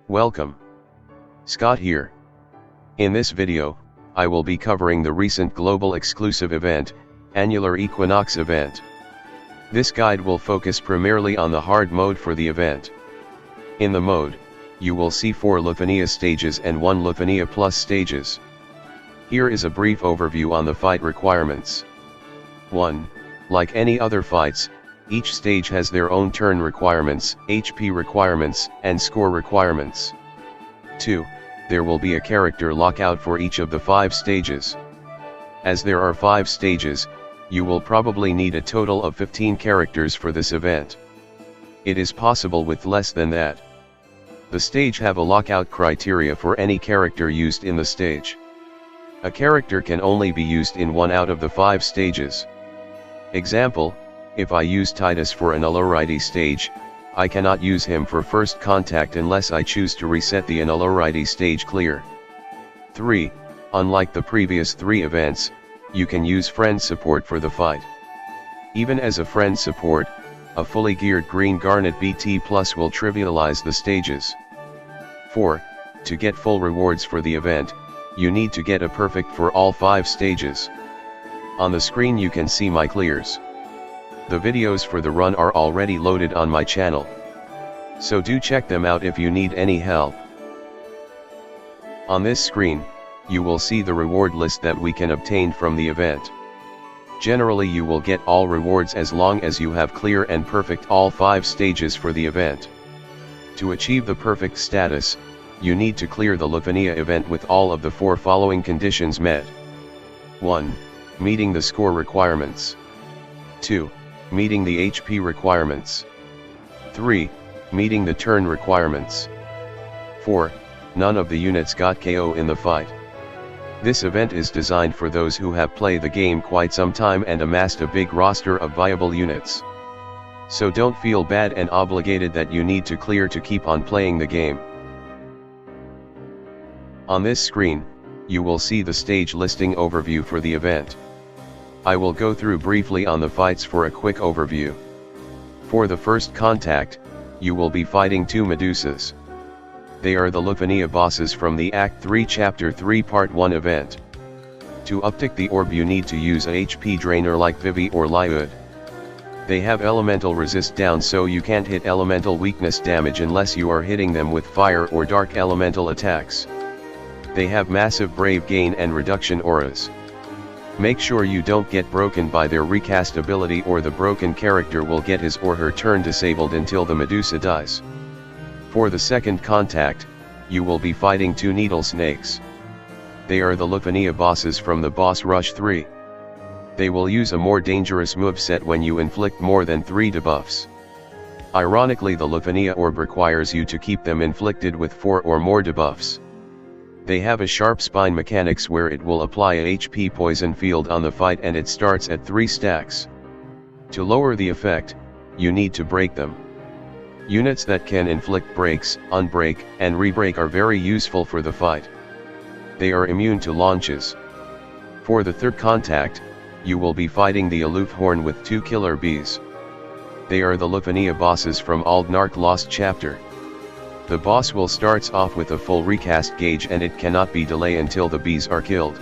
Welcome. Scott here. In this video, I will be covering the recent global exclusive event, Annular Equinox event. This guide will focus primarily on the hard mode for the event. In the mode, you will see 4 LUFENIA stages and 1 LUFENIA Plus stages. Here is a brief overview on the fight requirements. 1. Like any other fights, each stage has their own turn requirements, HP requirements, and score requirements. 2. There will be a character lockout for each of the 5 stages. As there are 5 stages, you will probably need a total of 15 characters for this event. It is possible with less than that. The stage have a lockout criteria for any character used in the stage. A character can only be used in 1 out of the 5 stages. Example, if I use Titus for an Annularity stage, I cannot use him for first contact unless I choose to reset the Annularity stage clear. 3. Unlike the previous 3 events, you can use friend support for the fight. Even as a friend support, a fully geared green Garnet BT Plus will trivialize the stages. 4. To get full rewards for the event, you need to get a perfect for all 5 stages. On the screen you can see my clears. The videos for the run are already loaded on my channel. So do check them out if you need any help. On this screen, you will see the reward list that we can obtain from the event. Generally you will get all rewards as long as you have clear and perfect all 5 stages for the event. To achieve the perfect status, you need to clear the LUFENIA event with all of the 4 following conditions met. 1. Meeting the score requirements. 2. Meeting the HP requirements. 3. Meeting the turn requirements. 4. None of the units got KO in the fight. This event is designed for those who have played the game quite some time and amassed a big roster of viable units. So don't feel bad and obligated that you need to clear to keep on playing the game. On this screen, you will see the stage listing overview for the event. I will go through briefly on the fights for a quick overview. For the first contact, you will be fighting 2 Medusas. They are the LUFENIA bosses from the Act 3 Chapter 3 Part 1 event. To uptick the orb you need to use a HP drainer like Vivi or Lyud. They have elemental resist down so you can't hit elemental weakness damage unless you are hitting them with fire or dark elemental attacks. They have massive brave gain and reduction auras. Make sure you don't get broken by their recast ability or the broken character will get his or her turn disabled until the Medusa dies. For the second contact, you will be fighting 2 Needle Snakes. They are the LUFENIA bosses from the Boss Rush 3. They will use a more dangerous moveset when you inflict more than 3 debuffs. Ironically, the LUFENIA orb requires you to keep them inflicted with 4 or more debuffs. They have a sharp spine mechanics where it will apply a HP poison field on the fight and it starts at 3 stacks. To lower the effect, you need to break them. Units that can inflict breaks, unbreak, and rebreak are very useful for the fight. They are immune to launches. For the third contact, you will be fighting the Aloof Horn with 2 Killer Bees. They are the LUFENIA bosses from Aldnark Lost Chapter. The boss will starts off with a full recast gauge and it cannot be delayed until the bees are killed.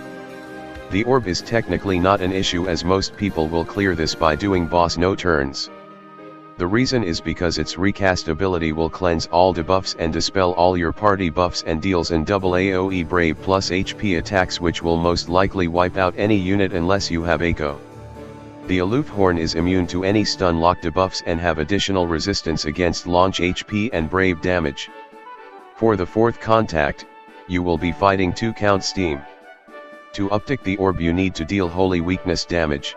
The orb is technically not an issue as most people will clear this by doing boss no turns. The reason is because its recast ability will cleanse all debuffs and dispel all your party buffs and deals in double AoE brave plus HP attacks which will most likely wipe out any unit unless you have Echo. The Aloof Horn is immune to any stun lock debuffs and have additional resistance against launch HP and brave damage. For the fourth contact, you will be fighting 2 Count Steam. To uptick the orb you need to deal holy weakness damage.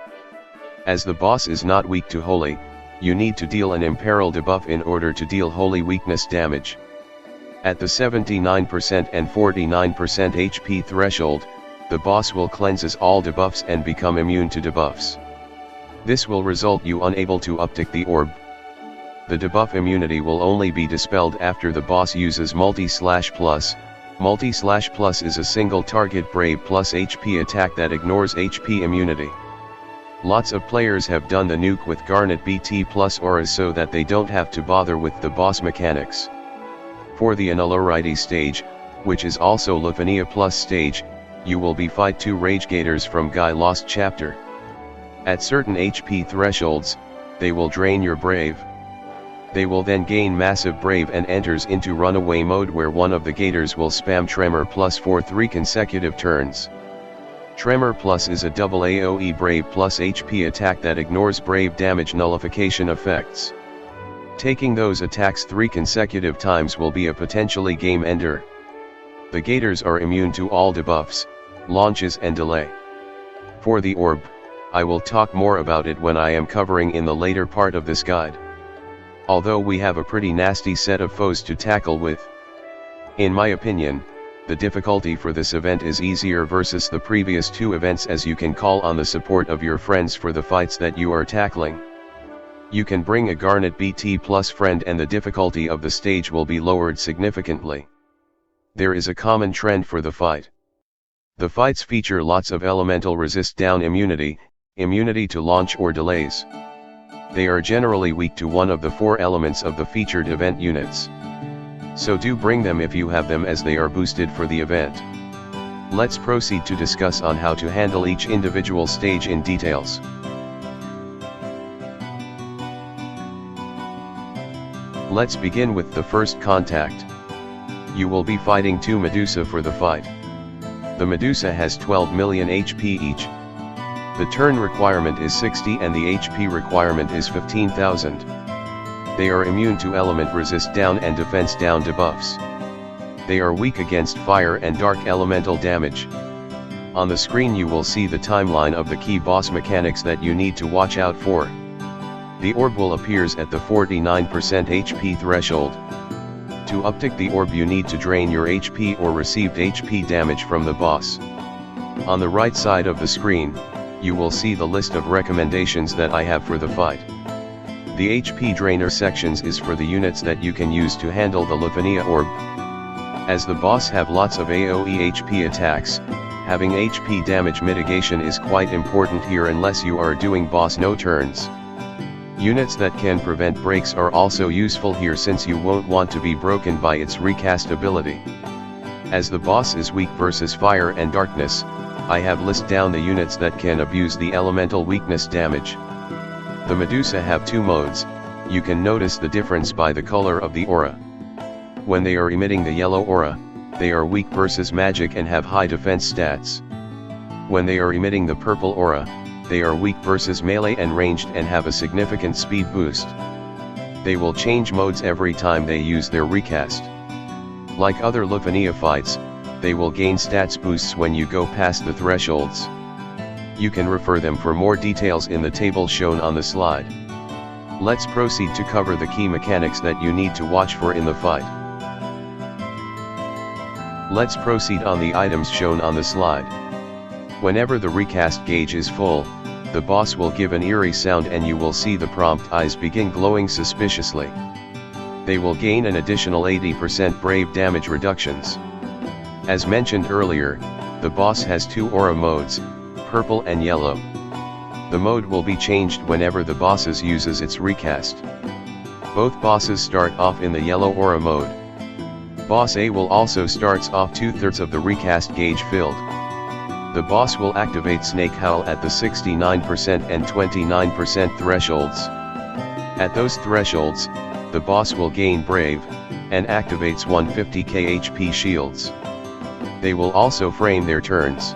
As the boss is not weak to holy, you need to deal an imperil debuff in order to deal holy weakness damage. At the 79% and 49% HP threshold, the boss will cleanses all debuffs and become immune to debuffs. This will result you unable to uptick the orb. The debuff immunity will only be dispelled after the boss uses Multi/Plus. Multi/Plus is a single target brave plus HP attack that ignores HP immunity. Lots of players have done the nuke with Garnet BT plus auras so that they don't have to bother with the boss mechanics. For the Annularity stage, which is also LUFENIA plus stage, you will be fight 2 Rage Gators from Guy Lost chapter. At certain HP thresholds, they will drain your Brave. They will then gain massive Brave and enters into runaway mode where one of the Gators will spam Tremor plus for 3 consecutive turns. Tremor plus is a double AoE Brave plus HP attack that ignores Brave damage nullification effects. Taking those attacks 3 consecutive times will be a potentially game ender. The Gators are immune to all debuffs, launches and delay. For the orb, I will talk more about it when I am covering in the later part of this guide. Although we have a pretty nasty set of foes to tackle with. In my opinion, the difficulty for this event is easier versus the previous 2 events as you can call on the support of your friends for the fights that you are tackling. You can bring a Garnet BT plus friend and the difficulty of the stage will be lowered significantly. There is a common trend for the fight. The fights feature lots of elemental resist down immunity, immunity to launch or delays. They are generally weak to one of the 4 elements of the featured event units. So do bring them if you have them as they are boosted for the event. Let's proceed to discuss on how to handle each individual stage in details. Let's begin with the first contact. You will be fighting 2 Medusa for the fight. The Medusa has 12 million HP each. The turn requirement is 60 and the HP requirement is 15,000. They are immune to element resist down and defense down debuffs. They are weak against fire and dark elemental damage. On the screen you will see the timeline of the key boss mechanics that you need to watch out for. The orb will appears at the 49% HP threshold. To uptick the orb you need to drain your HP or received HP damage from the boss. On the right side of the screen, you will see the list of recommendations that I have for the fight. The HP drainer sections is for the units that you can use to handle the LUFENIA orb. As the boss have lots of AoE HP attacks, having HP damage mitigation is quite important here unless you are doing boss no turns. Units that can prevent breaks are also useful here since you won't want to be broken by its recast ability. As the boss is weak versus fire and darkness, I have listed down the units that can abuse the elemental weakness damage. The Medusa have 2 modes. You can notice the difference by the color of the aura. When they are emitting the yellow aura, they are weak versus magic and have high defense stats. When they are emitting the purple aura, they are weak versus melee and ranged and have a significant speed boost. They will change modes every time they use their recast. Like other LUFENIA fights, they will gain stats boosts when you go past the thresholds. You can refer them for more details in the table shown on the slide. Let's proceed to cover the key mechanics that you need to watch for in the fight. Let's proceed on the items shown on the slide. Whenever the recast gauge is full, the boss will give an eerie sound and you will see the prompt eyes begin glowing suspiciously. They will gain an additional 80% brave damage reductions. As mentioned earlier, the boss has 2 aura modes, purple and yellow. The mode will be changed whenever the bosses uses its recast. Both bosses start off in the yellow aura mode. Boss A will also starts off 2/3 of the recast gauge filled. The boss will activate Snake Howl at the 69% and 29% thresholds. At those thresholds, the boss will gain Brave, and activates 150k HP shields. They will also frame their turns,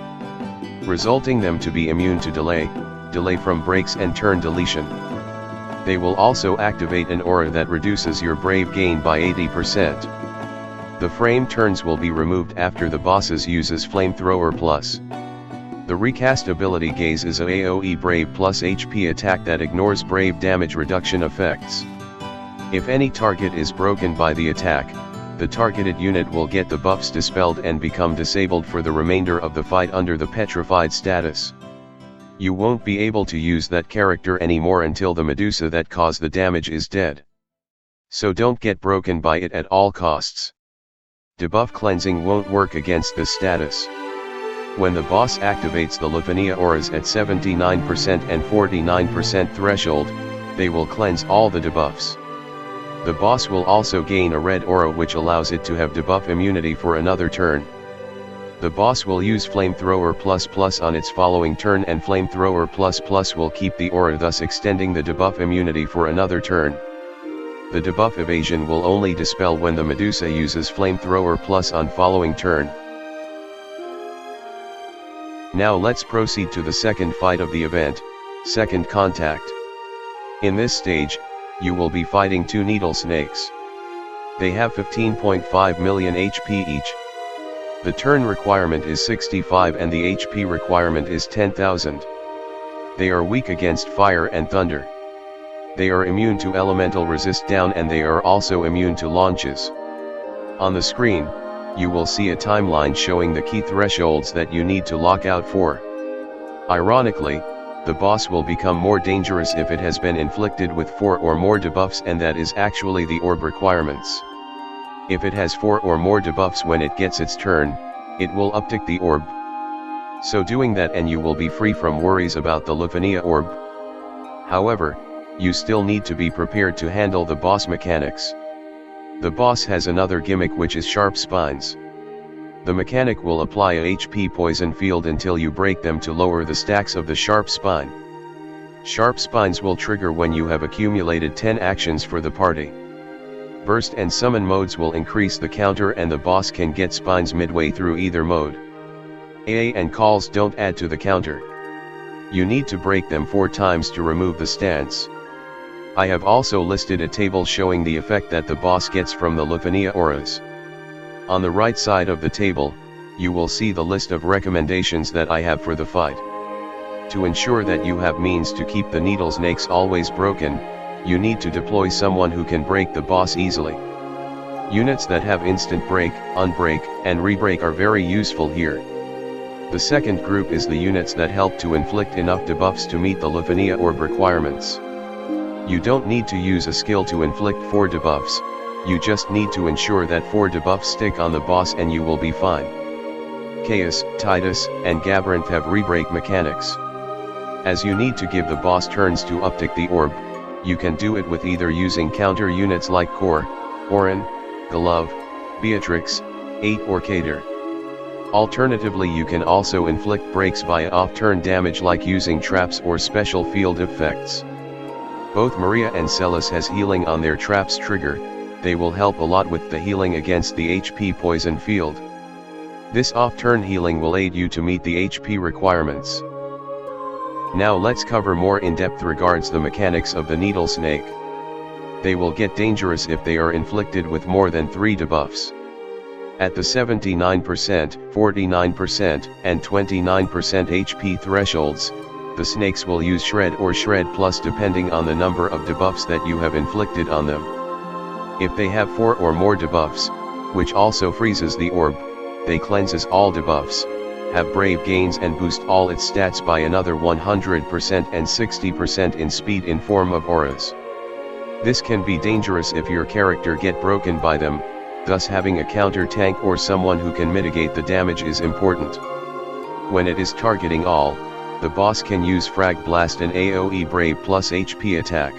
resulting them to be immune to delay from breaks and turn deletion. They will also activate an aura that reduces your Brave gain by 80%. The frame turns will be removed after the bosses uses Flamethrower plus. The recast ability Gaze is a AoE Brave plus HP attack that ignores Brave damage reduction effects. If any target is broken by the attack, the targeted unit will get the buffs dispelled and become disabled for the remainder of the fight under the petrified status. You won't be able to use that character anymore until the Medusa that caused the damage is dead. So don't get broken by it at all costs. Debuff cleansing won't work against this status. When the boss activates the LUFENIA auras at 79% and 49% threshold, they will cleanse all the debuffs. The boss will also gain a red aura which allows it to have debuff immunity for another turn. The boss will use Flamethrower ++ on its following turn, and Flamethrower ++ will keep the aura, thus extending the debuff immunity for another turn. The debuff evasion will only dispel when the Medusa uses Flamethrower+ on following turn. Now let's proceed to the second fight of the event, Second Contact. In this stage, you will be fighting two needle snakes. They have 15.5 million HP each. The turn requirement is 65 and the HP requirement is 10,000. They are weak against fire and thunder. They are immune to elemental resist down, and they are also immune to launches. On the screen, you will see a timeline showing the key thresholds that you need to lock out for. Ironically, the boss will become more dangerous if it has been inflicted with 4 or more debuffs, and that is actually the orb requirements. If it has 4 or more debuffs when it gets its turn, it will uptick the orb. So doing that and you will be free from worries about the LUFENIA orb. However, you still need to be prepared to handle the boss mechanics. The boss has another gimmick, which is sharp spines. The mechanic will apply a HP poison field until you break them to lower the stacks of the sharp spine. Sharp spines will trigger when you have accumulated 10 actions for the party. Burst and summon modes will increase the counter, and the boss can get spines midway through either mode. AA and calls don't add to the counter. You need to break them 4 times to remove the stance. I have also listed a table showing the effect that the boss gets from the LUFENIA auras. On the right side of the table, you will see the list of recommendations that I have for the fight. To ensure that you have means to keep the needle snakes always broken, you need to deploy someone who can break the boss easily. Units that have instant break, unbreak, and rebreak are very useful here. The second group is the units that help to inflict enough debuffs to meet the LUFENIA orb requirements. You don't need to use a skill to inflict 4 debuffs, you just need to ensure that 4 debuffs stick on the boss and you will be fine. Chaos, Titus, and Gabrant have rebreak mechanics. As you need to give the boss turns to uptick the orb, you can do it with either using counter units like Core, Orin, Glove, Beatrix, 8 or Kater. Alternatively, you can also inflict breaks via off-turn damage like using traps or special field effects. Both Maria and Celis has healing on their traps trigger, they will help a lot with the healing against the HP poison field. This off-turn healing will aid you to meet the HP requirements. Now let's cover more in depth regards the mechanics of the needle snake. They will get dangerous if they are inflicted with more than 3 debuffs. At the 79%, 49%, and 29% HP thresholds, the snakes will use Shred or Shred Plus depending on the number of debuffs that you have inflicted on them. If they have 4 or more debuffs, which also freezes the orb, they cleanses all debuffs, have brave gains and boost all its stats by another 100% and 60% in speed in form of auras. This can be dangerous if your character get broken by them, thus having a counter tank or someone who can mitigate the damage is important. When it is targeting all, the boss can use Frag Blast and AoE Brave plus HP attack.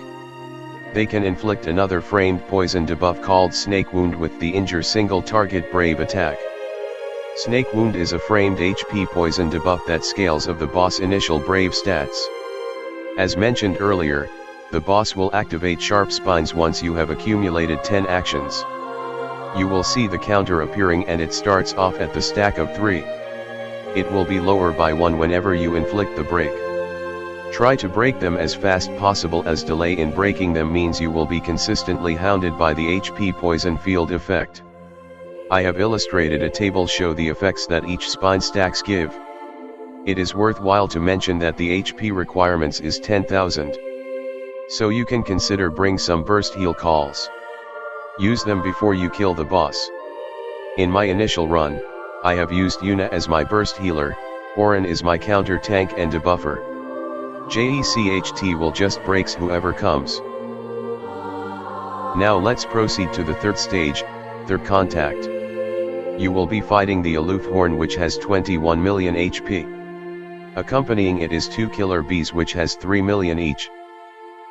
They can inflict another framed poison debuff called Snake Wound with the Injure Single Target Brave attack. Snake Wound is a framed HP poison debuff that scales of the boss' initial Brave stats. As mentioned earlier, the boss will activate Sharp Spines once you have accumulated 10 actions. You will see the counter appearing and it starts off at the stack of 3. It will be lower by 1 whenever you inflict the break. Try to break them as fast possible, as delay in breaking them means you will be consistently hounded by the HP poison field effect. I have illustrated a table show the effects that each spine stacks give. It is worthwhile to mention that the HP requirements is 10,000. So you can consider bring some burst heal calls. Use them before you kill the boss. In my initial run, I have used Yuna as my burst healer, Orin is my counter tank and debuffer. JECHT will just breaks whoever comes. Now let's proceed to the third stage, Third Contact. You will be fighting the Aloof Horn, which has 21 million HP. Accompanying it is 2 Killer Bees which has 3 million each.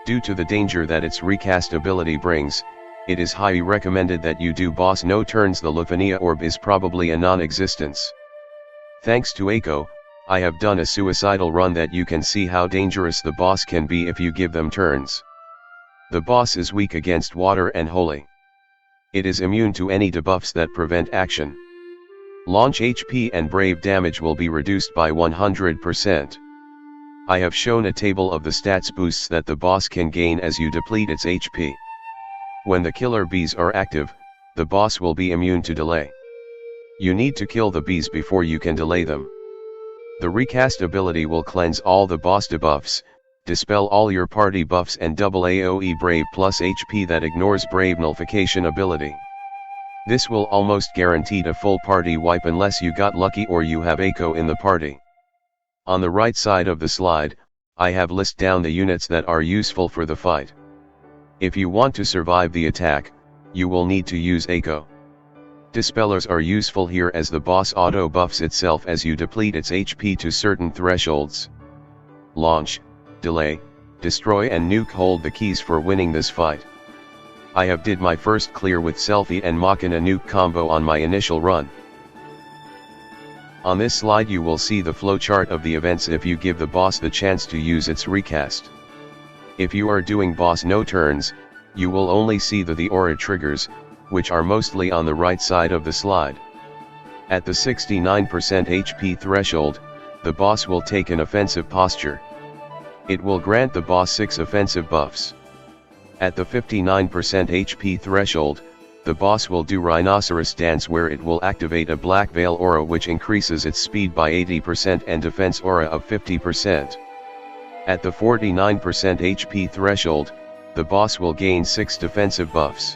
Due to the danger that its recast ability brings, it is highly recommended that you do boss no turns. The LUFENIA orb is probably a non-existence. Thanks to Echo, I have done a suicidal run that you can see how dangerous the boss can be if you give them turns. The boss is weak against water and holy. It is immune to any debuffs that prevent action. Launch HP and brave damage will be reduced by 100%. I have shown a table of the stats boosts that the boss can gain as you deplete its HP. When the killer bees are active, the boss will be immune to delay. You need to kill the bees before you can delay them. The recast ability will cleanse all the boss debuffs, dispel all your party buffs and double AoE brave plus HP that ignores brave nullification ability. This will almost guaranteed a full party wipe unless you got lucky or you have Echo in the party. On the right side of the slide, I have listed down the units that are useful for the fight. If you want to survive the attack, you will need to use Echo. Dispellers are useful here as the boss auto buffs itself as you deplete its HP to certain thresholds. Launch, delay, destroy and nuke hold the keys for winning this fight. I have did my first clear with Selfie and Machina nuke combo on my initial run. On this slide you will see the flowchart of the events if you give the boss the chance to use its recast. If you are doing boss no turns, you will only see the aura triggers, which are mostly on the right side of the slide. At the 69% HP threshold, the boss will take an offensive posture. It will grant the boss 6 offensive buffs. At the 59% HP threshold, the boss will do Rhinoceros Dance where it will activate a Black Veil aura which increases its speed by 80% and defense aura of 50%. At the 49% HP threshold, the boss will gain 6 defensive buffs.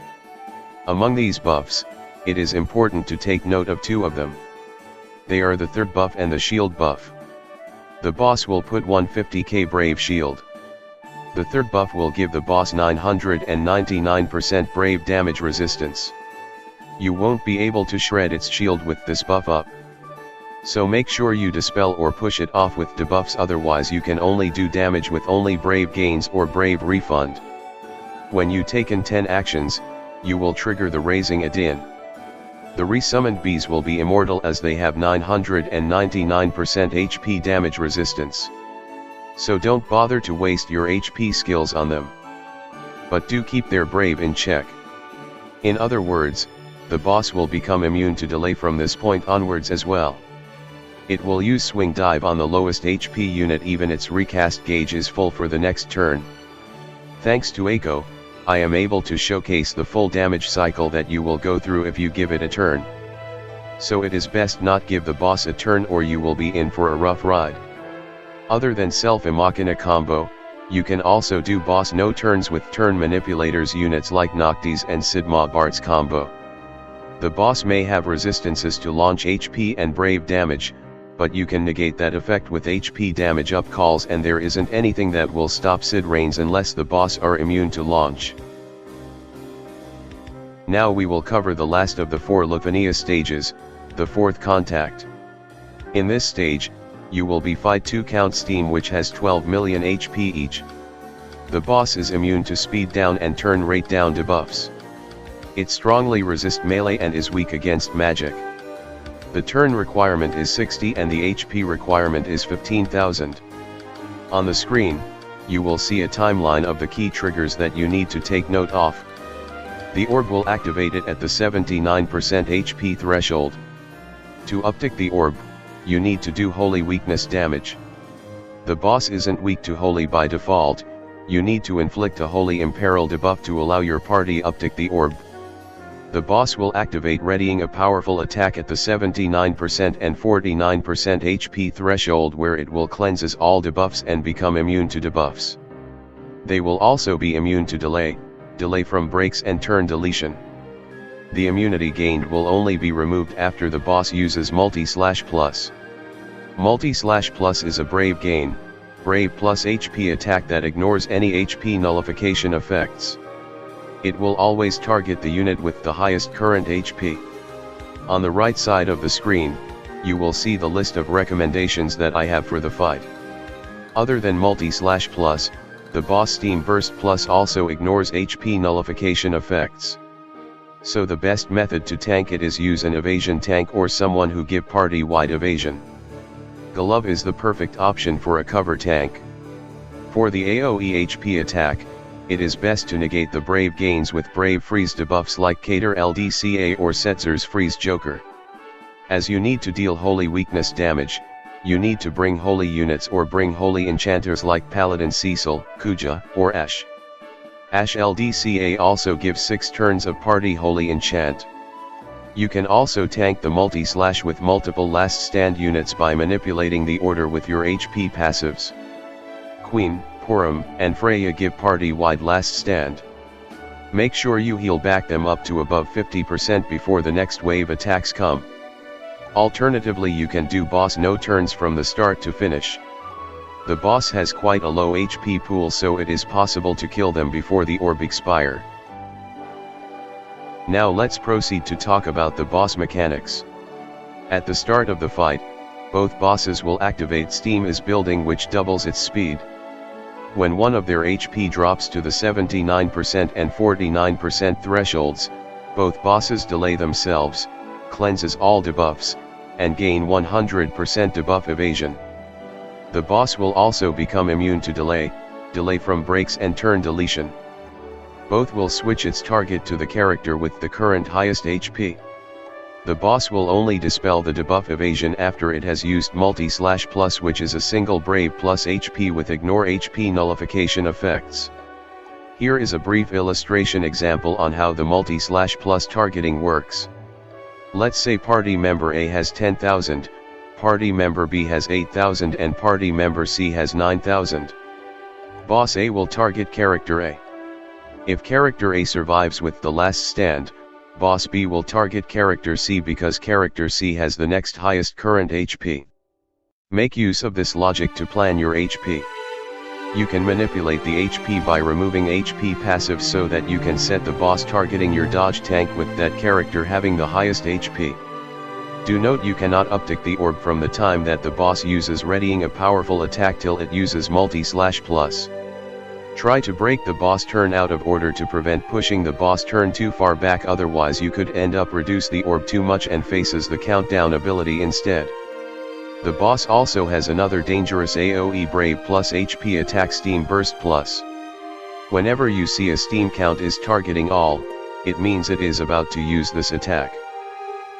Among these buffs, it is important to take note of 2 of them. They are the third buff and the shield buff. The boss will put 150k Brave Shield. The third buff will give the boss 999% brave damage resistance. You won't be able to shred its shield with this buff up. So make sure you dispel or push it off with debuffs, otherwise you can only do damage with only brave gains or brave refund. When you taken 10 actions, you will trigger the raising Adin. The resummoned bees will be immortal as they have 999% HP damage resistance. So don't bother to waste your HP skills on them. But do keep their brave in check. In other words, the boss will become immune to delay from this point onwards as well. It will use swing dive on the lowest HP unit even its recast gauge is full for the next turn. Thanks to Echo, I am able to showcase the full damage cycle that you will go through if you give it a turn. So it is best not give the boss a turn or you will be in for a rough ride. Other than Self-Machina combo, you can also do boss no turns with turn manipulators units like Noctis and Sigma Bart's combo. The boss may have resistances to launch HP and brave damage, but you can negate that effect with HP damage up calls and there isn't anything that will stop Sid Rains unless the boss are immune to launch. Now we will cover the last of the 4 LUFENIA stages, the 4th contact. In this stage, you will be fight 2 count Steam which has 12 million HP each. The boss is immune to speed down and turn rate down debuffs. It strongly resists melee and is weak against magic. The turn requirement is 60 and the HP requirement is 15,000. On the screen, you will see a timeline of the key triggers that you need to take note of. The orb will activate it at the 79% HP threshold. To uptick the orb, you need to do holy weakness damage. The boss isn't weak to holy by default, you need to inflict a holy imperil debuff to allow your party uptick the orb. The boss will activate readying a powerful attack at the 79% and 49% HP threshold where it will cleanses all debuffs and become immune to debuffs. They will also be immune to delay from breaks and turn deletion. The immunity gained will only be removed after the boss uses Multi/Plus. Multi/Plus is a brave gain, brave plus HP attack that ignores any HP nullification effects. It will always target the unit with the highest current HP. On the right side of the screen, you will see the list of recommendations that I have for the fight. Other than Multi/Plus, The boss Steam Burst Plus also ignores HP nullification effects. So the best method to tank it is use an evasion tank or someone who give party-wide evasion. Glove is the perfect option for a cover tank. For the AoE HP attack, it is best to negate the Brave gains with Brave Freeze debuffs like Cater LDCA or Setzer's Freeze Joker. As you need to deal holy weakness damage, you need to bring holy units or bring holy enchanters like Paladin Cecil, Kuja, or Ash. Ash LDCA also gives 6 turns of party holy enchant. You can also tank the multi-slash with multiple last stand units by manipulating the order with your HP passives. Queen, Purim, and Freya give party-wide last stand. Make sure you heal back them up to above 50% before the next wave attacks come. Alternatively, you can do boss no turns from the start to finish. The boss has quite a low HP pool, so it is possible to kill them before the orb expire. Now let's proceed to talk about the boss mechanics. At the start of the fight, both bosses will activate Steam is Building, which doubles its speed. When one of their HP drops to the 79% and 49% thresholds, both bosses delay themselves, cleanses all debuffs, and gain 100% debuff evasion. The boss will also become immune to delay from breaks and turn deletion. Both will switch its target to the character with the current highest HP. The boss will only dispel the debuff evasion after it has used multi-slash plus, which is a single Brave plus HP with ignore HP nullification effects. Here is a brief illustration example on how the multi-slash plus targeting works. Let's say party member A has 10,000, party member B has 8,000 and party member C has 9,000. Boss A will target character A. If character A survives with the last stand, boss B will target character C because character C has the next highest current HP. Make use of this logic to plan your HP. You can manipulate the HP by removing HP passives so that you can set the boss targeting your dodge tank with that character having the highest HP. Do note you cannot uptick the orb from the time that the boss uses readying a powerful attack till it uses multi-slash plus. Try to break the boss turn out of order to prevent pushing the boss turn too far back, otherwise you could end up reduce the orb too much and faces the countdown ability instead. The boss also has another dangerous AoE Brave plus HP attack Steam Burst Plus. Whenever you see a Steam count is targeting all, it means it is about to use this attack.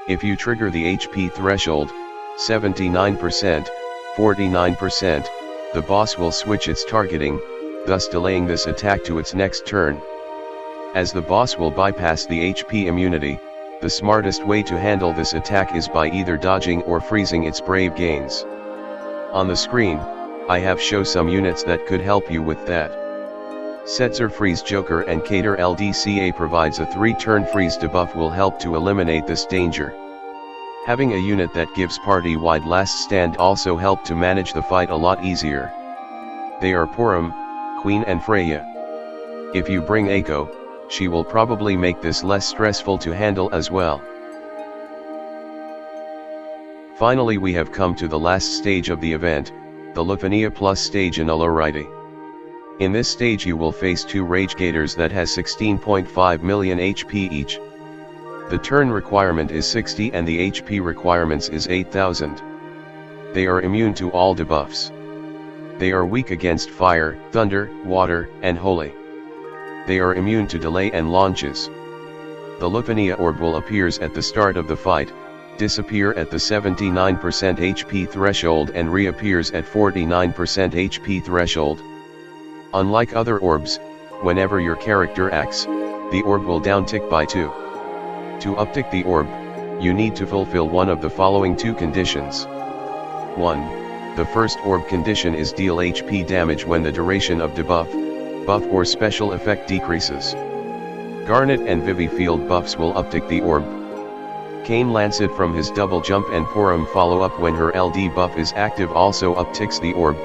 If you trigger the HP threshold, 79%, 49%, the boss will switch its targeting, thus delaying this attack to its next turn. As the boss will bypass the HP immunity, the smartest way to handle this attack is by either dodging or freezing its Brave gains. On the screen, I have shown some units that could help you with that. Setzer Freeze Joker and Cater LDCA provides a 3-turn freeze debuff will help to eliminate this danger. Having a unit that gives party-wide last stand also help to manage the fight a lot easier. They are Purim, Queen and Freya. If you bring Eiko, she will probably make this less stressful to handle as well. Finally, we have come to the last stage of the event, the LUFENIA Plus stage in Annularity. In this stage you will face 2 Rage Gators that has 16.5 million HP each. The turn requirement is 60 and the HP requirements is 8,000. They are immune to all debuffs. They are weak against fire, thunder, water, and holy. They are immune to delay and launches. The LUFENIA orb will appears at the start of the fight, disappear at the 79% HP threshold and reappears at 49% HP threshold. Unlike other orbs, whenever your character acts, the orb will downtick by 2. To uptick the orb, you need to fulfill one of the following 2 conditions. 1. The first orb condition is deal HP damage when the duration of debuff, buff or special effect decreases. Garnet and Vivi field buffs will uptick the orb. Cain Lancet from his double jump and Purim follow up when her LD buff is active also upticks the orb.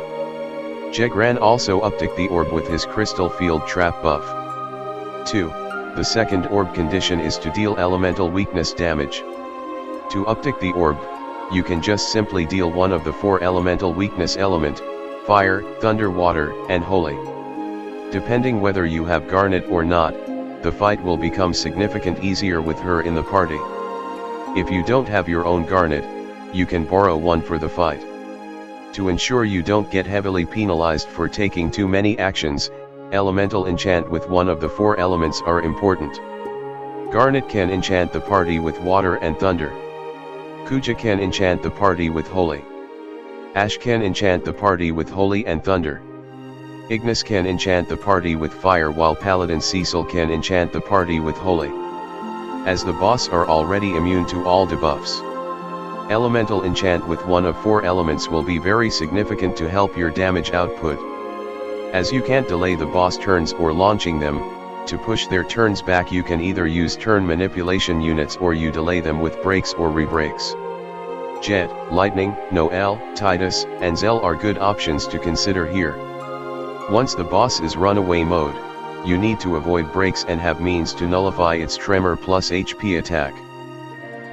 Jegran also uptick the orb with his crystal field trap buff. 2. The second orb condition is to deal elemental weakness damage. To uptick the orb, you can just simply deal one of the 4 elemental weakness element, fire, thunder, water, and holy. Depending whether you have Garnet or not, the fight will become significant easier with her in the party. If you don't have your own Garnet, you can borrow one for the fight. To ensure you don't get heavily penalized for taking too many actions, elemental enchant with one of the 4 elements are important. Garnet can enchant the party with water and thunder. Kuja can enchant the party with holy. Ash can enchant the party with holy and thunder. Ignis can enchant the party with fire, while Paladin Cecil can enchant the party with holy. As the boss are already immune to all debuffs, elemental enchant with one of 4 elements will be very significant to help your damage output. As you can't delay the boss turns or launching them, to push their turns back you can either use turn manipulation units or you delay them with breaks or re-breaks. Jet, Lightning, Noel, Titus, and Zell are good options to consider here. Once the boss is runaway mode, you need to avoid breaks and have means to nullify its Tremor plus HP attack.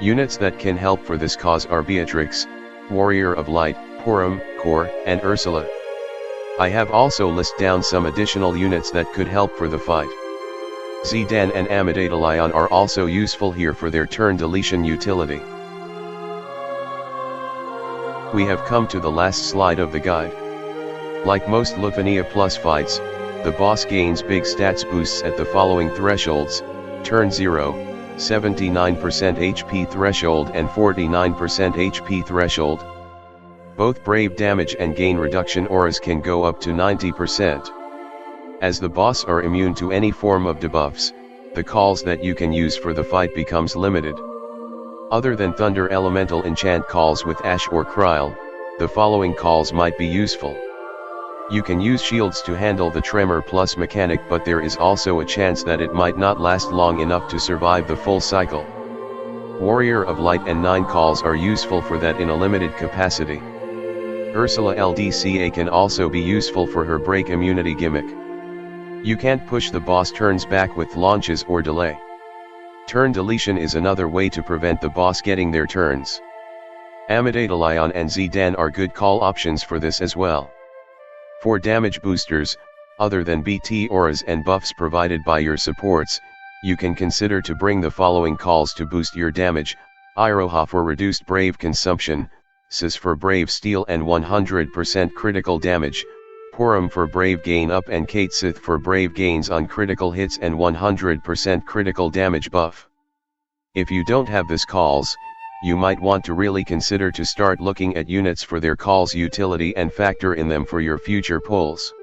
Units that can help for this cause are Beatrix, Warrior of Light, Purim, Kor, and Ursula. I have also listed down some additional units that could help for the fight. Zidane and Amidalion are also useful here for their turn deletion utility. We have come to the last slide of the guide. Like most LUFENIA Plus fights, the boss gains big stats boosts at the following thresholds: turn 0, 79% HP threshold and 49% HP threshold. Both brave damage and gain reduction auras can go up to 90%. As the boss are immune to any form of debuffs, the calls that you can use for the fight becomes limited. Other than Thunder Elemental enchant calls with Ash or Kryl, the following calls might be useful. You can use shields to handle the Tremor plus mechanic, but there is also a chance that it might not last long enough to survive the full cycle. Warrior of Light and 9 calls are useful for that in a limited capacity. Ursula LDCA can also be useful for her break immunity gimmick. You can't push the boss turns back with launches or delay. Turn deletion is another way to prevent the boss getting their turns. Amidalion and Zidane are good call options for this as well. For damage boosters, other than BT auras and buffs provided by your supports, you can consider to bring the following calls to boost your damage: Iroha for reduced brave consumption, Sis for brave steal and 100% critical damage, Purim for brave gain up, and Katesith for brave gains on critical hits and 100% critical damage buff. If you don't have these calls, you might want to really consider to start looking at units for their calls utility and factor in them for your future pulls.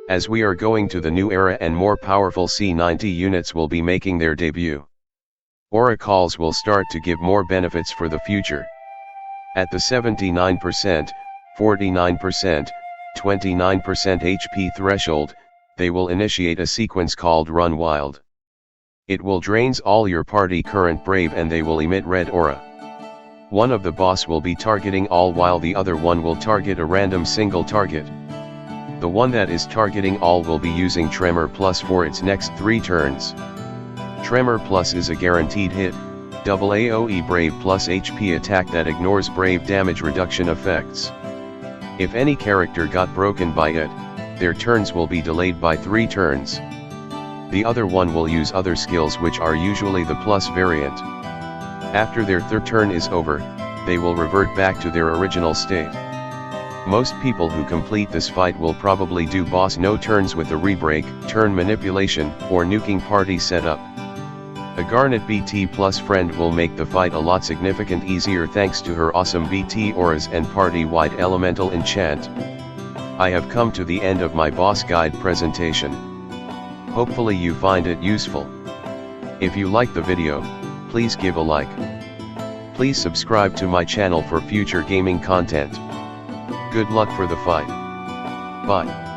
As we are going to the new era and more powerful C90 units will be making their debut, aura calls will start to give more benefits for the future. At the 79%, 49%, 29% HP threshold, they will initiate a sequence called Run Wild. It will drains all your party current brave and they will emit red aura. One of the boss will be targeting all while the other one will target a random single target. The one that is targeting all will be using Tremor Plus for its next 3 turns. Tremor Plus is a guaranteed hit, double AoE Brave plus HP attack that ignores brave damage reduction effects. If any character got broken by it, their turns will be delayed by 3 turns. The other one will use other skills which are usually the plus variant. After their third turn is over, they will revert back to their original state. Most people who complete this fight will probably do boss no turns with a rebreak, turn manipulation, or nuking party setup. A Garnet BT plus friend will make the fight a lot significant easier thanks to her awesome BT auras and party-wide elemental enchant. I have come to the end of my boss guide presentation. Hopefully you find it useful. If you like the video, please give a like. Please subscribe to my channel for future gaming content. Good luck for the fight. Bye.